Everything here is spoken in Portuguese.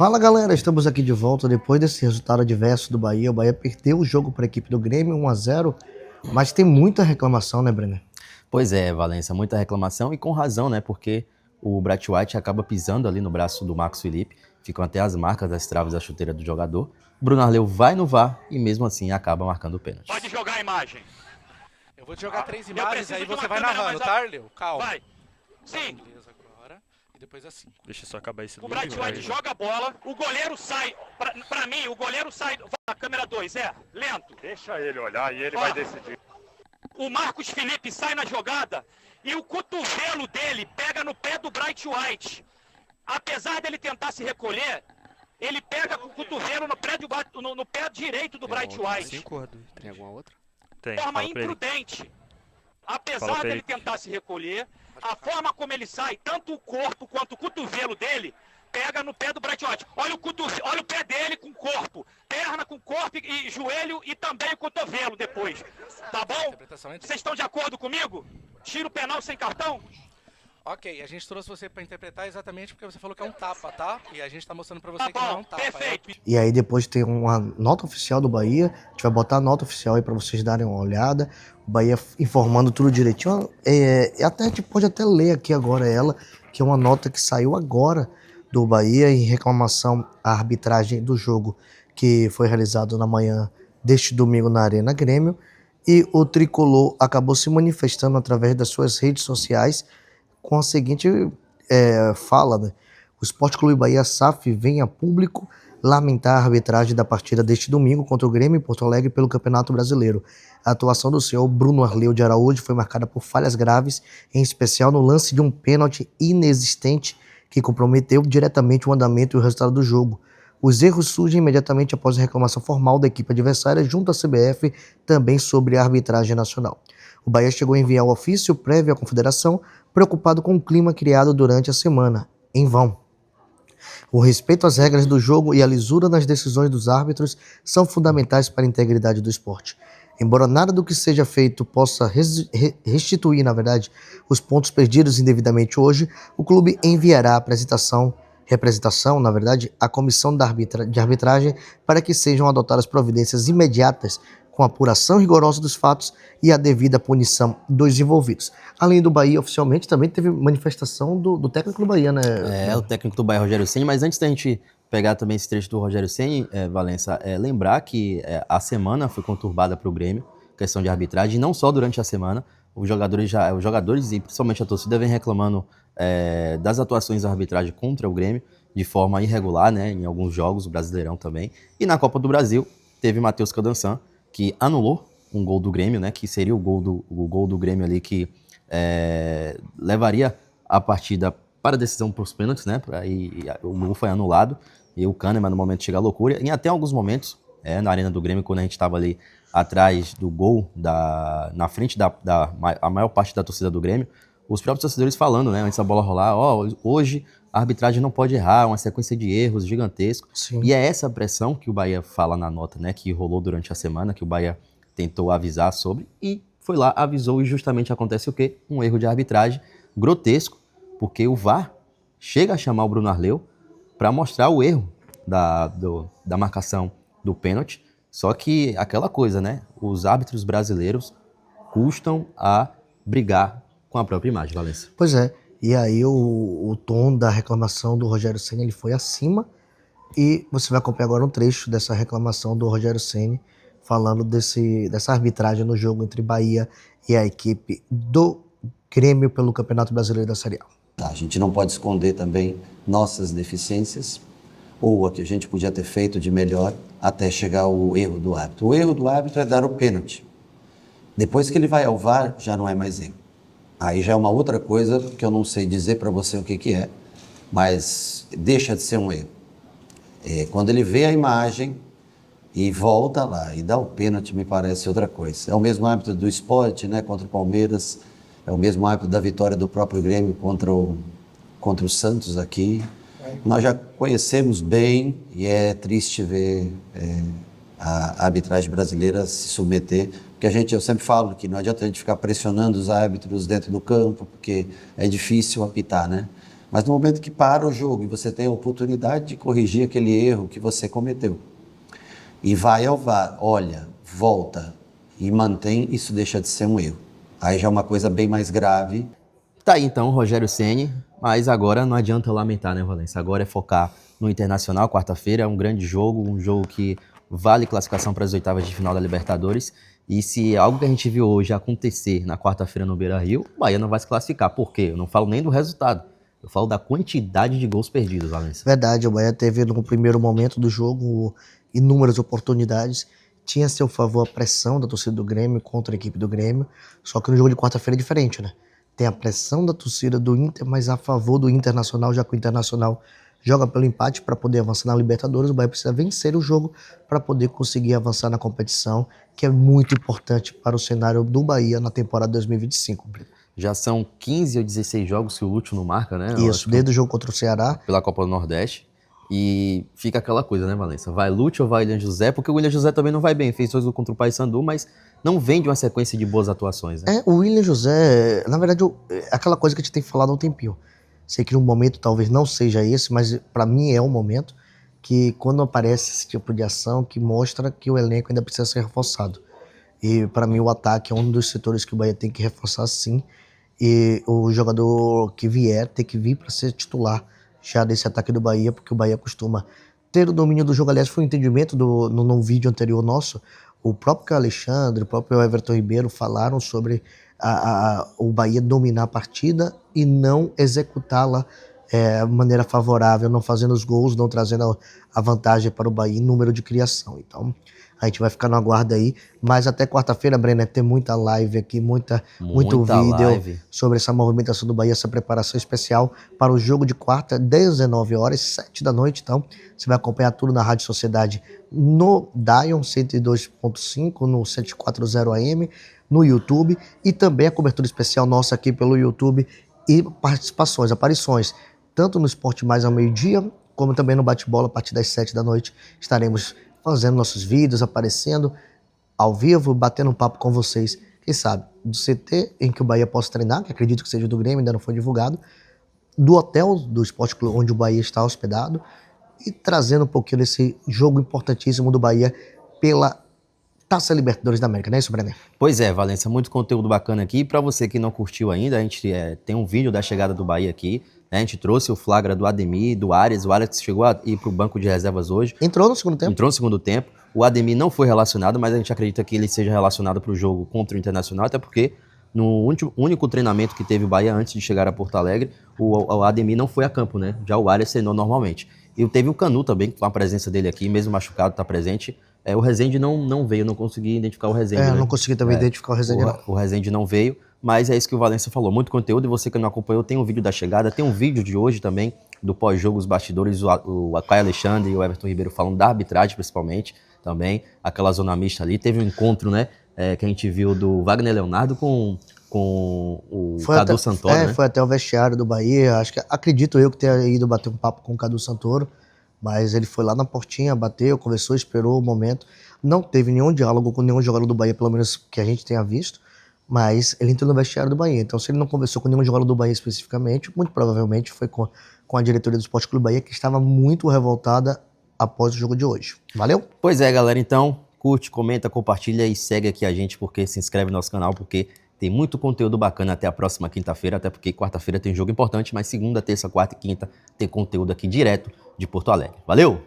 Fala galera, estamos aqui de volta depois desse resultado adverso do Bahia. O Bahia perdeu o jogo para a equipe do Grêmio 1-0, mas tem muita reclamação, né, Brenner? Pois é, Valência, muita reclamação e com razão, né? Porque o Bright White acaba pisando ali no braço do Marcos Felipe, ficam até as marcas das traves da chuteira do jogador. Bruno Arleu vai no VAR e mesmo assim acaba marcando o pênalti. Pode jogar a imagem. Eu vou te jogar 3 imagens, aí você vai narrando, tá, Arleu? Calma. Vai. Sim. Beleza, agora. E depois assim. Deixa eu só acabar esse O Bright White joga a bola, o goleiro sai. Pra mim, o goleiro sai. A câmera 2, lento. Deixa ele olhar e ele vai decidir. O Marcos Felipe sai na jogada e o cotovelo dele pega no pé do Bright White. Apesar dele tentar se recolher, ele pega com o cotovelo no pé direito do Bright White. Tem alguma outra? Tem, De forma fala pra ele. imprudente. Fala Apesar pra dele ele. tentar se recolher, a forma como ele sai, tanto o corpo quanto o cotovelo dele, pega no pé do Bright White. Olha o pé dele com o corpo, perna com corpo e joelho e também o cotovelo depois. Tá bom? Interpretação entre... Vocês estão de acordo comigo? Tiro penal sem cartão? Ok, a gente trouxe você pra interpretar exatamente porque você falou que é um tapa, tá? E a gente tá mostrando pra você Tá que não é bom, um tapa. perfeito. E aí depois tem uma nota oficial do Bahia, a gente vai botar a nota oficial aí para vocês darem uma olhada. O Bahia informando tudo direitinho. Até a gente pode até ler aqui agora ela, que é uma nota que saiu agora do Bahia em reclamação à arbitragem do jogo que foi realizado na manhã deste domingo na Arena Grêmio. E o Tricolor acabou se manifestando através das suas redes sociais com a seguinte fala, né? O Sport Clube Bahia SAF vem a público lamentar a arbitragem da partida deste domingo contra o Grêmio em Porto Alegre pelo Campeonato Brasileiro. A atuação do senhor Bruno Arleu de Araújo foi marcada por falhas graves, em especial no lance de um pênalti inexistente que comprometeu diretamente o andamento e o resultado do jogo. Os erros surgem imediatamente após a reclamação formal da equipe adversária junto à CBF, também sobre a arbitragem nacional. O Bahia chegou a enviar o ofício prévio à confederação, preocupado com o clima criado durante a semana. Em vão. O respeito às regras do jogo e a lisura nas decisões dos árbitros são fundamentais para a integridade do esporte. Embora nada do que seja feito possa restituir, na verdade, os pontos perdidos indevidamente hoje, o clube enviará representação, na verdade, à comissão de arbitragem para que sejam adotadas providências imediatas com a apuração rigorosa dos fatos e a devida punição dos envolvidos. Além do Bahia, oficialmente, também teve manifestação do técnico do Bahia, né? O técnico do Bahia, Rogério Ceni, mas antes da gente pegar também esse trecho do Rogério Ceni, Valença, lembrar que a semana foi conturbada para o Grêmio, questão de arbitragem, e não só durante a semana, os jogadores e principalmente a torcida vem reclamando das atuações da arbitragem contra o Grêmio, de forma irregular, né, em alguns jogos, o Brasileirão também, e na Copa do Brasil teve Matheus Cadançan, que anulou um gol do Grêmio, né, que seria o gol do Grêmio ali que levaria a partida para a decisão por os pênaltis, né, e o gol foi anulado, e o Kahneman no momento chega à loucura, e até alguns momentos, na arena do Grêmio, quando a gente estava ali atrás do gol, na frente a maior parte da torcida do Grêmio, os próprios torcedores falando, né, antes da bola rolar, hoje a arbitragem não pode errar, uma sequência de erros gigantescos. Sim. E é essa pressão que o Bahia fala na nota, né, que rolou durante a semana, que o Bahia tentou avisar sobre, e foi lá, avisou, e justamente acontece o quê? Um erro de arbitragem grotesco, porque o VAR chega a chamar o Bruno Arleu para mostrar o erro da marcação do pênalti, só que aquela coisa, né, os árbitros brasileiros custam a brigar com a própria imagem, Valença. Pois é. E aí o tom da reclamação do Rogério Ceni ele foi acima, e você vai acompanhar agora um trecho dessa reclamação do Rogério Ceni falando dessa arbitragem no jogo entre Bahia e a equipe do Grêmio pelo Campeonato Brasileiro da Série A. A gente não pode esconder também nossas deficiências ou a que a gente podia ter feito de melhor até chegar ao erro do árbitro. O erro do árbitro é dar o pênalti. Depois que ele vai ao VAR, já não é mais erro. Aí já é uma outra coisa que eu não sei dizer para você o que é, mas deixa de ser um erro. Quando ele vê a imagem e volta lá e dá o pênalti, me parece outra coisa. É o mesmo árbitro do Sport, né, contra o Palmeiras, é o mesmo árbitro da vitória do próprio Grêmio contra o Santos aqui. Nós já conhecemos bem e é triste ver a arbitragem brasileira se submeter, porque eu sempre falo que não adianta a gente ficar pressionando os árbitros dentro do campo, porque é difícil apitar, né? Mas no momento que para o jogo e você tem a oportunidade de corrigir aquele erro que você cometeu, e vai ao VAR, olha, volta e mantém, isso deixa de ser um erro. Aí já é uma coisa bem mais grave. Tá aí então o Rogério Ceni, mas agora não adianta lamentar, né, Valência? Agora é focar no Internacional, quarta-feira, é um grande jogo, um jogo que vale classificação para as oitavas de final da Libertadores. E se algo que a gente viu hoje acontecer na quarta-feira no Beira-Rio, o Bahia não vai se classificar. Por quê? Eu não falo nem do resultado, eu falo da quantidade de gols perdidos, Valência. Verdade, o Bahia teve no primeiro momento do jogo inúmeras oportunidades. Tinha a seu favor a pressão da torcida do Grêmio contra a equipe do Grêmio, só que no jogo de quarta-feira é diferente, né? Tem a pressão da torcida do Inter, mas a favor do Internacional, já que o Internacional joga pelo empate para poder avançar na Libertadores. O Bahia precisa vencer o jogo para poder conseguir avançar na competição, que é muito importante para o cenário do Bahia na temporada 2025. Já são 15 ou 16 jogos que o Lúcio não marca, né? Isso, desde o jogo contra o Ceará. Pela Copa do Nordeste. E fica aquela coisa, né, Valência? Vai Lúcio ou vai William José? Porque o William José também não vai bem. Fez 2 gols contra o Paysandu, mas não vem de uma sequência de boas atuações, né? O William José, na verdade, aquela coisa que a gente tem falado há um tempinho. Sei que no momento talvez não seja esse, mas para mim é um momento que quando aparece esse tipo de ação que mostra que o elenco ainda precisa ser reforçado. E para mim o ataque é um dos setores que o Bahia tem que reforçar sim. E o jogador que vier tem que vir para ser titular já desse ataque do Bahia, porque o Bahia costuma ter o domínio do jogo. Aliás, foi um entendimento no vídeo anterior nosso. O próprio Alexandre, o próprio Everton Ribeiro falaram sobre o Bahia dominar a partida e não executá-la de maneira favorável, não fazendo os gols, não trazendo a vantagem para o Bahia em número de criação. Então, a gente vai ficar no aguardo aí, mas até quarta-feira, Brenner, tem muita live aqui, muito vídeo live sobre essa movimentação do Bahia, essa preparação especial para o jogo de quarta, 19 horas, 7 da noite. Então, você vai acompanhar tudo na Rádio Sociedade no Dion 102.5, no 740 AM, no YouTube, e também a cobertura especial nossa aqui pelo YouTube e participações, aparições, tanto no Esporte Mais ao meio-dia, como também no Bate-Bola a partir das 7 da noite. Estaremos fazendo nossos vídeos, aparecendo ao vivo, batendo um papo com vocês. Quem sabe, do CT em que o Bahia possa treinar, que acredito que seja do Grêmio, ainda não foi divulgado, do hotel do Esporte Clube onde o Bahia está hospedado, e trazendo um pouquinho desse jogo importantíssimo do Bahia pela Taça Libertadores da América, não é isso, Brenner? Pois é, Valência, muito conteúdo bacana aqui. Para você que não curtiu ainda, a gente tem um vídeo da chegada do Bahia aqui, né? A gente trouxe o flagra do Ademir, do Arias. O Arias chegou a ir para o banco de reservas hoje. Entrou no segundo tempo? Entrou no segundo tempo. O Ademir não foi relacionado, mas a gente acredita que ele seja relacionado para o jogo contra o Internacional, até porque no único treinamento que teve o Bahia antes de chegar a Porto Alegre, o Ademir não foi a campo, né? Já o Arias treinou normalmente. E teve o Canu também, com a presença dele aqui, mesmo machucado, está presente. O Rezende não veio, eu não consegui identificar o Rezende. Eu né? não consegui também identificar o Rezende, não. O Rezende não veio, mas é isso que o Valência falou. Muito conteúdo, e você que não acompanhou, tem um vídeo da chegada, tem um vídeo de hoje também, do pós-jogo, os bastidores, o Caio Alexandre e o Everton Ribeiro falando da arbitragem, principalmente, também, aquela zona mista ali. Teve um encontro, né, que a gente viu do Wagner Leonardo com o Cadu Santoro, né? Foi até o vestiário do Bahia, acredito eu que tenha ido bater um papo com o Cadu Santoro, mas ele foi lá na portinha, bateu, conversou, esperou o momento. Não teve nenhum diálogo com nenhum jogador do Bahia, pelo menos que a gente tenha visto, mas ele entrou no vestiário do Bahia. Então, se ele não conversou com nenhum jogador do Bahia especificamente, muito provavelmente foi com a diretoria do Esporte Clube Bahia, que estava muito revoltada após o jogo de hoje. Valeu? Pois é, galera. Então, curte, comenta, compartilha e segue aqui a gente, porque se inscreve no nosso canal, porque tem muito conteúdo bacana até a próxima quinta-feira, até porque quarta-feira tem jogo importante, mas segunda, terça, quarta e quinta tem conteúdo aqui direto de Porto Alegre. Valeu!